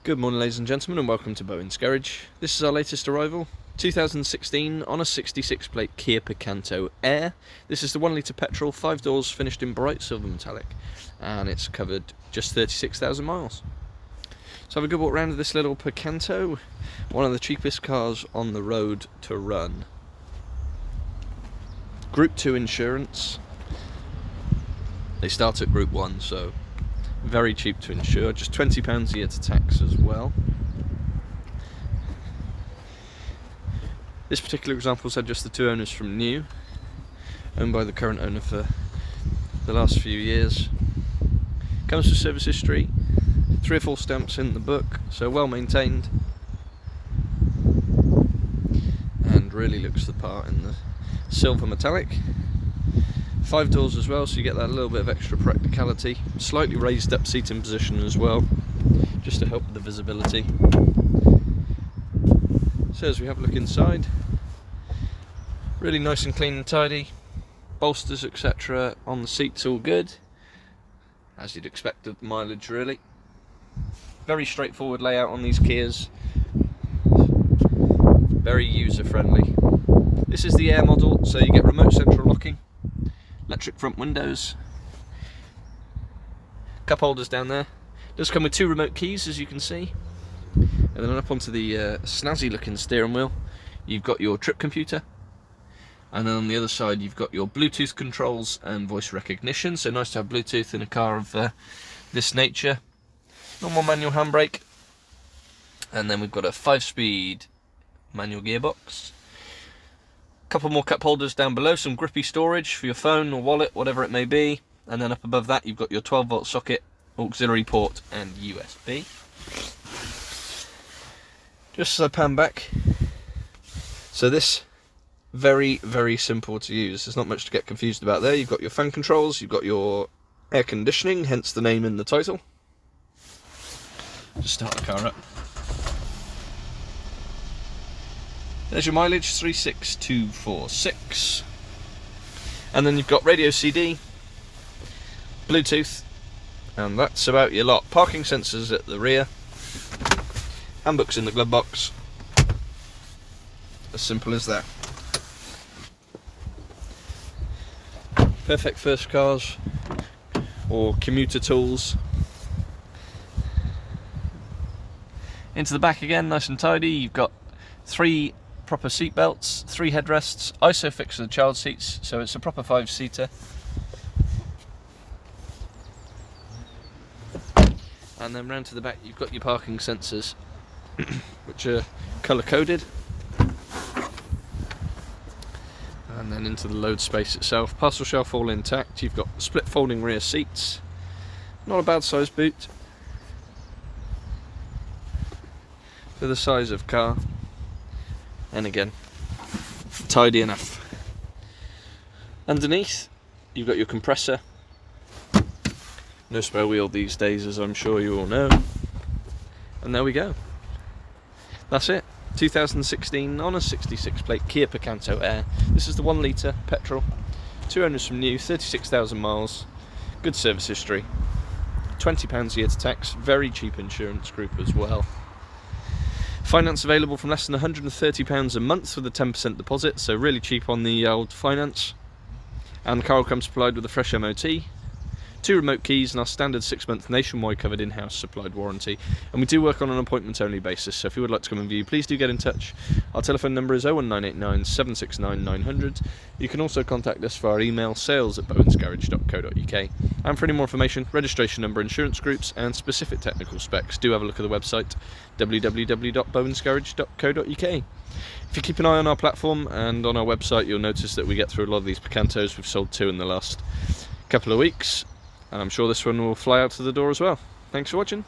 Good morning, ladies and gentlemen, and welcome to Bowen's Garage. This is our latest arrival, 2016 on a 66 plate Kia Picanto Air. This is the 1 litre petrol, 5 doors, finished in bright silver metallic, and it's covered just 36,000 miles. So have a good walk around of this little Picanto, one of the cheapest cars on the road to run. Group 2 insurance. They start at Group 1, so very cheap to insure, just £20 a year to tax as well. This particular example's had just the 2 owners from new, owned by the current owner for the last few years. Comes with service history, 3 or 4 stamps in the book, so well maintained, and really looks the part in the silver metallic. 5 doors as well, so you get that little bit of extra practicality. Slightly raised up seating position as well, just to help with the visibility. So as we have a look inside, really nice and clean and tidy. Bolsters, etc. on the seats, all good, as you'd expect of the mileage really. Very straightforward layout on these Kias, very user friendly. This is the Air model, so you get remote central locking, electric front windows, cup holders down there. It does come with 2 remote keys, as you can see, and then up onto the snazzy looking steering wheel you've got your trip computer, and then on the other side you've got your Bluetooth controls and voice recognition, so nice to have Bluetooth in a car of this nature. Normal manual handbrake, and then we've got a 5-speed manual gearbox. Couple more cup holders down below, some grippy storage for your phone or wallet, whatever it may be, and then up above that you've got your 12-volt socket, auxiliary port and USB. Just as I pan back, so this, very simple to use, there's not much to get confused about there. You've got your fan controls, you've got your air conditioning, hence the name in the title. Just start the car up. There's your mileage, 36246. And then you've got radio CD, Bluetooth, and that's about your lot. Parking sensors at the rear, handbooks in the glove box. As simple as that. Perfect first cars or commuter tools. Into the back again, nice and tidy. You've got 3 proper seat belts, 3 headrests, ISOFIX for the child seats, so it's a proper 5-seater. And then round to the back you've got your parking sensors, which are colour coded. And then into the load space itself, parcel shelf all intact. You've got split folding rear seats, not a bad size boot for the size of car. And again, tidy enough. Underneath, you've got your compressor. No spare wheel these days, as I'm sure you all know. And there we go. That's it. 2016 on a 66 plate Kia Picanto Air. This is the 1 litre petrol. 2 owners from new, 36,000 miles. Good service history. £20 a year to tax. Very cheap insurance group as well. Finance available from less than £130 a month with a 10% deposit, so really cheap on the old finance. And the car will come supplied with a fresh MOT, 2 remote keys, and our standard 6-month nationwide covered in-house supplied warranty. And we do work on an appointment only basis, so if you would like to come and view, please do get in touch. Our telephone number is 01989 769 900. You can also contact us via email, sales@bowensgarage.co.uk. And for any more information, registration number, insurance groups and specific technical specs, do have a look at the website www.bowensgarage.co.uk. If you keep an eye on our platform and on our website, you'll notice that we get through a lot of these Picantos. We've sold 2 in the last couple of weeks, and I'm sure this one will fly out to the door as well. Thanks for watching.